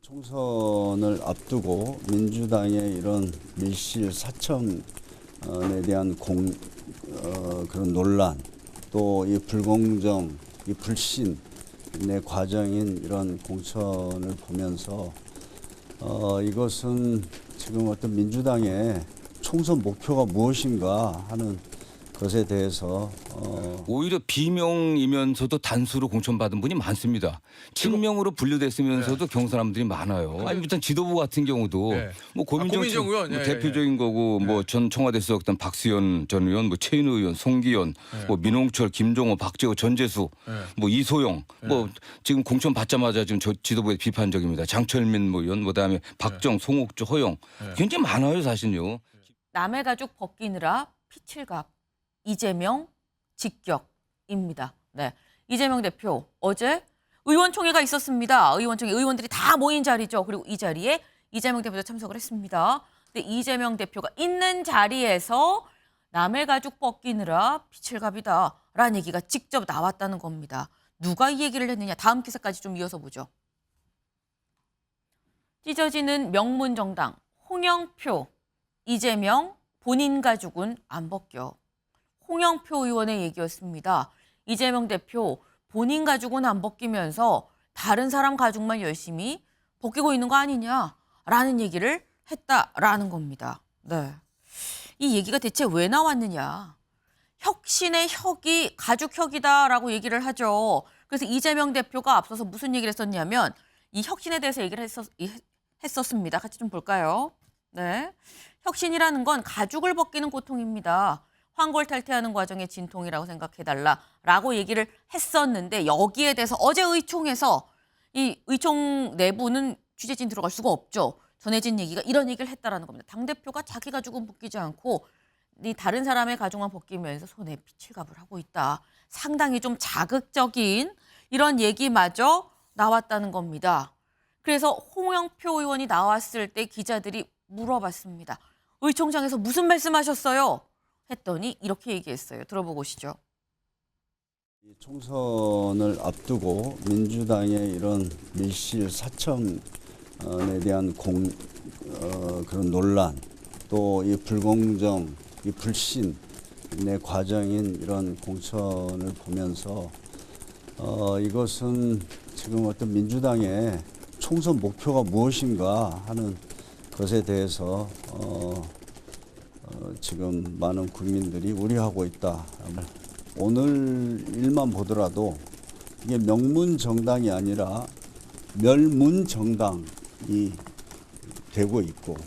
총선을 앞두고 민주당의 이런 밀실 사청에 대한 그런 논란, 또 이 불공정, 이 불신의 과정인 이런 공천을 보면서 이것은 지금 어떤 민주당의 총선 목표가 무엇인가 하는 것에 대해서 오히려 비명이면서도 단수로 공천받은 분이 많습니다. 친명으로 분류됐으면서도 경선함들이 많아요. 아니 일단 지도부 같은 경우도 뭐 고민정 의원 뭐 대표적인 거고 뭐 전 청와대 수석던 박수현 전 의원, 뭐 최인호 의원, 송기현, 뭐 민홍철, 김종호, 박재호, 전재수, 뭐 이소영, 뭐 지금 공천 받자마자 지금 지도부에 비판적입니다. 장철민 뭐 의원, 그다음에 박정, 송옥주, 허영 굉장히 많아요 사실요. 남의 가죽 벗기느라 피칠갑. 이재명 직격입니다. 네, 이재명 대표 어제 의원총회가 있었습니다. 의원총회 의원들이 다 모인 자리죠. 그리고 이 자리에 이재명 대표도 참석을 했습니다. 근데 이재명 대표가 있는 자리에서 남의 가죽 벗기느라 피칠갑이다라는 얘기가 직접 나왔다는 겁니다. 누가 이 얘기를 했느냐? 다음 기사까지 좀 이어서 보죠. 찢어지는 명문정당 홍영표, 이재명 본인 가죽은 안 벗겨. 홍영표 의원의 얘기였습니다. 이재명 대표 본인 가죽은 안 벗기면서 다른 사람 가죽만 열심히 벗기고 있는 거 아니냐라는 얘기를 했다라는 겁니다. 네, 이 얘기가 대체 왜 나왔느냐. 혁신의 혁이 가죽혁이다라고 얘기를 하죠. 그래서 이재명 대표가 앞서서 무슨 얘기를 했었냐면 이 혁신에 대해서 얘기를 했었습니다. 같이 좀 볼까요? 네, 혁신이라는 건 가죽을 벗기는 고통입니다. 황골탈퇴하는 과정의 진통이라고 생각해달라라고 얘기를 했었는데 여기에 대해서 어제 의총에서 이 의총 내부는 취재진 들어갈 수가 없죠. 전해진 얘기가 이런 얘기를 했다라는 겁니다. 당대표가 자기 가죽은 벗기지 않고 이 다른 사람의 가죽만 벗기면서 손에 피칠갑을 하고 있다. 상당히 좀 자극적인 이런 얘기마저 나왔다는 겁니다. 그래서 홍영표 의원이 나왔을 때 기자들이 물어봤습니다. 의총장에서 무슨 말씀하셨어요? 했더니 이렇게 얘기했어요. 들어보고 오시죠. 총선을 앞두고 민주당의 이런 밀실 사청에 대한 그런 논란, 또 이 불공정, 이 불신의 과정인 이런 공천을 보면서 이것은 지금 어떤 민주당의 총선 목표가 무엇인가 하는 것에 대해서 지금 많은 국민들이 우려하고 있다. 오늘 일만 보더라도 이게 명문 정당이 아니라 멸문 정당이 되고 있고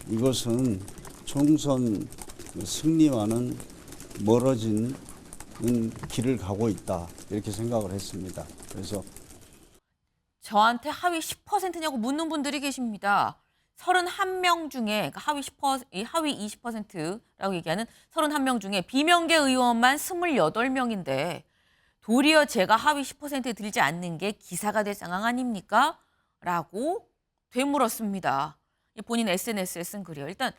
이것은 총선 승리와는 멀어진 길을 가고 있다. 이렇게 생각을 했습니다. 그래서 저한테 하위 10%냐고 묻는 분들이 계십니다. 31명 중에 그러니까 하위 20%라고 얘기하는 31명 중에 비명계 의원만 28명인데 도리어 제가 하위 10%에 들지 않는 게 기사가 될 상황 아닙니까? 라고 되물었습니다. 본인 SNS에 쓴 글이에요. 일단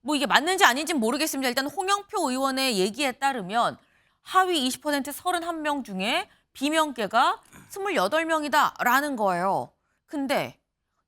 뭐 이게 맞는지 아닌지는 모르겠습니다. 일단 홍영표 의원의 얘기에 따르면 하위 20% 31명 중에 비명계가 28명이다라는 거예요. 근데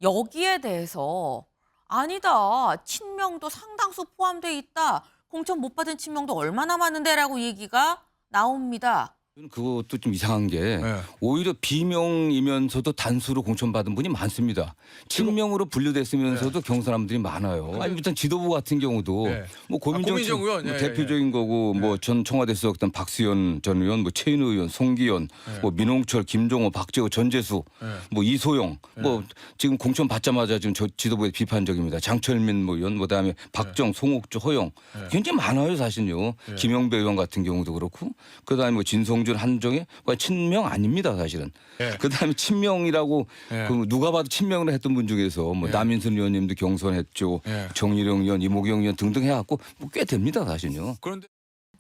여기에 대해서 아니다. 친명도 상당수 포함돼 있다. 공천 못 받은 친명도 얼마나 많은데라고 얘기가 나옵니다. 그것도 좀 이상한 게 오히려 비명이면서도 단수로 공천받은 분이 많습니다. 친명으로 분류됐으면서도 경선함들이 많아요. 아니 일단 지도부 같은 경우도 뭐 고민정 의원 뭐 대표적인 거고 뭐 전 청와대 수석던 박수현 전 의원, 뭐 최인호 의원, 송기현, 뭐 민홍철, 김종호, 박재호, 전재수, 뭐 이소영, 뭐 지금 공천 받자마자 지금 지도부에 비판적입니다. 장철민 뭐 의원, 그다음에 박정, 송옥주, 허영 굉장히 많아요 사실요. 김영배 의원 같은 경우도 그렇고 그다음에 뭐 진성 한정의 친명 아닙니다 사실은. 그다음에 친명이라고 그 누가 봐도 친명을 했던 분 중에서 뭐 남인순 의원님도 경선했죠. 정일영 의원, 이모경 의원 등등 해갖고 뭐 꽤 됩니다 사실요. 그런데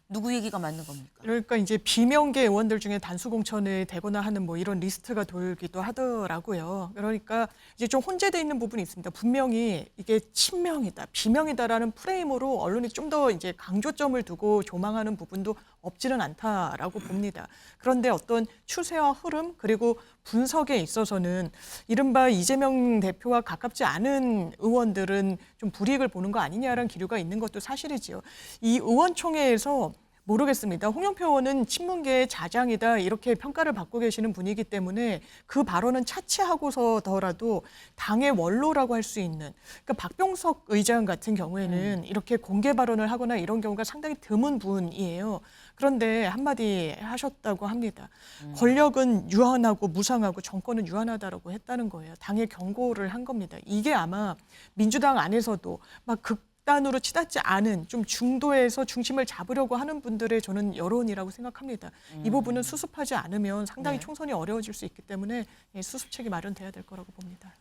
누구 얘기가 맞는 겁니까? 그러니까 이제 비명계 의원들 중에 단수 공천을 되거나 하는 뭐 이런 리스트가 돌기도 하더라고요. 그러니까 이제 좀 혼재돼 있는 부분이 있습니다. 분명히 이게 친명이다, 비명이다라는 프레임으로 언론이 좀 더 이제 강조점을 두고 조망하는 부분도 없지는 않다라고 봅니다. 그런데 어떤 추세와 흐름 그리고 분석에 있어서는 이른바 이재명 대표와 가깝지 않은 의원들은 좀 불이익을 보는 거 아니냐라는 기류가 있는 것도 사실이지요. 이 의원총회에서 모르겠습니다. 홍영표 의원은 친문계의 자장이다 이렇게 평가를 받고 계시는 분이기 때문에 그 발언은 차치하고서더라도 당의 원로라고 할 수 있는 그러니까 박병석 의장 같은 경우에는 이렇게 공개 발언을 하거나 이런 경우가 상당히 드문 분이에요. 그런데 한마디 하셨다고 합니다. 권력은 유한하고 무상하고 정권은 유한하다라고 했다는 거예요. 당에 경고를 한 겁니다. 이게 아마 민주당 안에서도 막 극단으로 치닫지 않은 좀 중도에서 중심을 잡으려고 하는 분들의 저는 여론이라고 생각합니다. 이 부분은 수습하지 않으면 상당히 네. 총선이 어려워질 수 있기 때문에 수습책이 마련돼야 될 거라고 봅니다.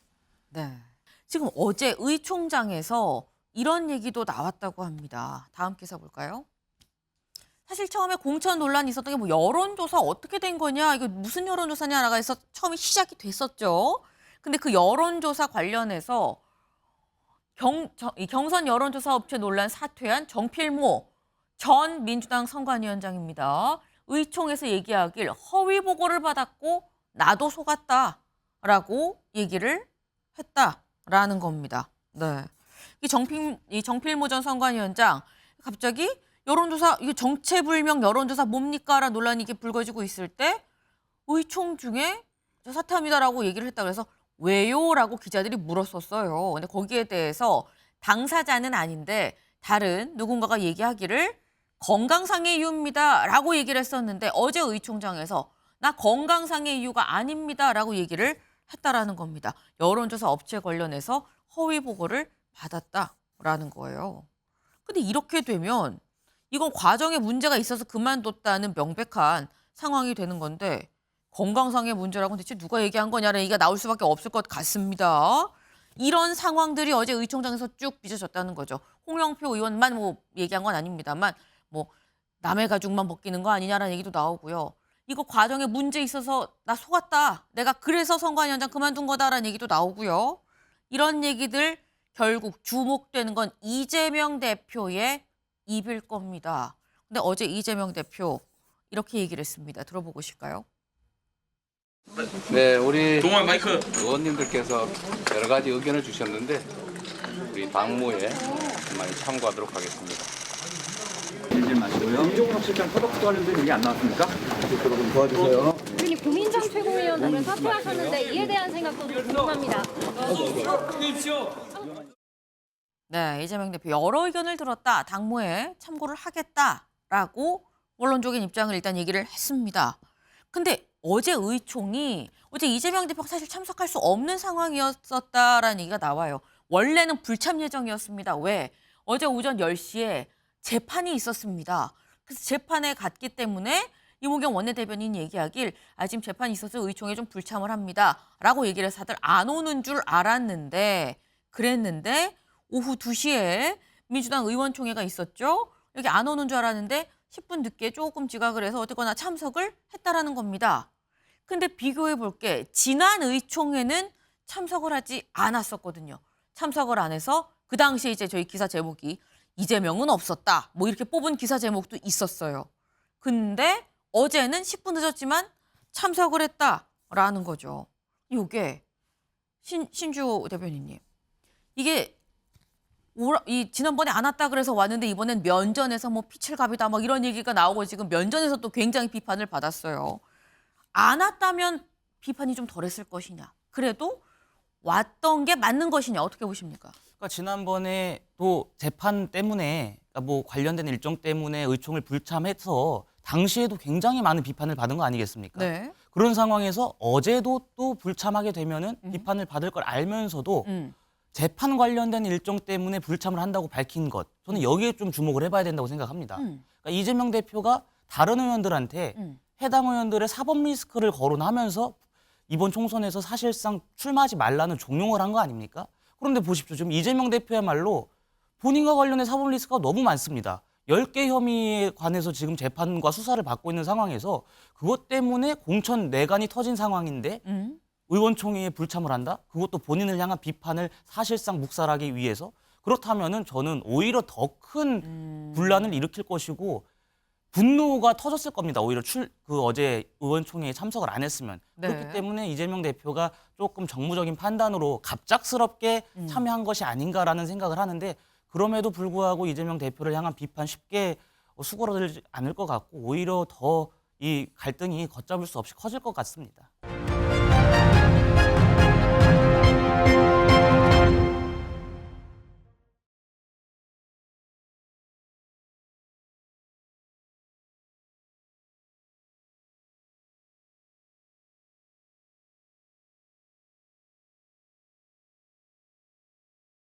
네. 지금 어제 의총장에서 이런 얘기도 나왔다고 합니다. 다음 기사 볼까요? 사실 처음에 공천 논란이 있었던 게 뭐 여론조사 어떻게 된 거냐, 이거 무슨 여론조사냐라고 해서 처음에 시작이 됐었죠. 근데 그 여론조사 관련해서 이 경선 여론조사 업체 논란 사퇴한 정필모 전 민주당 선관위원장입니다. 의총에서 얘기하길 허위 보고를 받았고 나도 속았다라고 얘기를 했다라는 겁니다. 네. 이 정필모 전 선관위원장 갑자기 여론조사 이게 정체불명 여론조사 뭡니까라는 논란이 이게 불거지고 있을 때 의총 중에 저 사퇴합니다라고 얘기를 했다 그래서 왜요라고 기자들이 물었었어요. 근데 거기에 대해서 당사자는 아닌데 다른 누군가가 얘기하기를 건강상의 이유입니다라고 얘기를 했었는데 어제 의총장에서 나 건강상의 이유가 아닙니다라고 얘기를 했다라는 겁니다. 여론조사 업체 관련해서 허위 보고를 받았다라는 거예요. 근데 이렇게 되면 이건 과정에 문제가 있어서 그만뒀다는 명백한 상황이 되는 건데 건강상의 문제라고는 대체 누가 얘기한 거냐라는 얘기가 나올 수밖에 없을 것 같습니다. 이런 상황들이 어제 의총장에서 쭉 빚어졌다는 거죠. 홍영표 의원만 뭐 얘기한 건 아닙니다만 뭐 남의 가죽만 벗기는 거 아니냐라는 얘기도 나오고요. 이거 과정에 문제 있어서 나 속았다. 내가 그래서 선관위원장 그만둔 거다라는 얘기도 나오고요. 이런 얘기들 결국 주목되는 건 이재명 대표의 입일 겁니다. 근데 어제 이재명 대표 이렇게 얘기를 했습니다. 들어보실까요? 네, 우리 동호회 마이크. 의원님들께서 여러 가지 의견을 주셨는데 우리 당무에 많이 참고하도록 하겠습니다. 이종석 실장 토덕도 하는데 얘기 안 나왔습니까? 도와주세요. 특히 고민정 최고위원 오늘 사퇴하셨는데 이에 대한 생각도 궁금합니다. 네, 이재명 대표 여러 의견을 들었다. 당무에 참고를 하겠다라고 원론적인 입장을 일단 얘기를 했습니다. 근데 어제 의총이 어제 이재명 대표가 사실 참석할 수 없는 상황이었었다라는 얘기가 나와요. 원래는 불참 예정이었습니다. 왜? 어제 오전 10시에 재판이 있었습니다. 그래서 재판에 갔기 때문에 이모경 원내대변인 얘기하길 지금 재판이 있어서 의총에 좀 불참을 합니다. 라고 얘기를 해서 다들 안 오는 줄 알았는데 그랬는데 오후 2시에 민주당 의원총회가 있었죠. 여기 안 오는 줄 알았는데 10분 늦게 조금 지각을 해서 어쨌거나 참석을 했다라는 겁니다. 근데 비교해 볼게 지난 의총회는 참석을 하지 않았었거든요. 참석을 안 해서 그 당시에 이제 저희 기사 제목이 이재명은 없었다. 뭐 이렇게 뽑은 기사 제목도 있었어요. 근데 어제는 10분 늦었지만 참석을 했다라는 거죠. 이게 신주 대변인님. 이게 지난번에 안 왔다 그래서 왔는데 이번엔 면전에서 뭐 피칠갑이다 막 이런 얘기가 나오고 지금 면전에서 또 굉장히 비판을 받았어요. 안 왔다면 비판이 좀 덜했을 것이냐. 그래도 왔던 게 맞는 것이냐. 어떻게 보십니까? 그러니까 지난번에 또 재판 때문에 그러니까 뭐 관련된 일정 때문에 의총을 불참해서 당시에도 굉장히 많은 비판을 받은 거 아니겠습니까? 네. 그런 상황에서 어제도 또 불참하게 되면은 비판을 받을 걸 알면서도 재판 관련된 일정 때문에 불참을 한다고 밝힌 것, 저는 여기에 좀 주목을 해봐야 된다고 생각합니다. 그러니까 이재명 대표가 다른 의원들한테 해당 의원들의 사법 리스크를 거론하면서 이번 총선에서 사실상 출마하지 말라는 종용을 한 거 아닙니까? 그런데 보십시오. 지금 이재명 대표야말로 본인과 관련된 사법 리스크가 너무 많습니다. 10개 혐의에 관해서 지금 재판과 수사를 받고 있는 상황에서 그것 때문에 공천 내간이 터진 상황인데 의원총회에 불참을 한다? 그것도 본인을 향한 비판을 사실상 묵살하기 위해서? 그렇다면은 저는 오히려 더 큰 분란을 일으킬 것이고 분노가 터졌을 겁니다. 오히려 어제 의원총회에 참석을 안 했으면. 네. 그렇기 때문에 이재명 대표가 조금 정무적인 판단으로 갑작스럽게 참여한 것이 아닌가라는 생각을 하는데 그럼에도 불구하고 이재명 대표를 향한 비판 쉽게 수그러들지 않을 것 같고 오히려 더 이 갈등이 걷잡을 수 없이 커질 것 같습니다.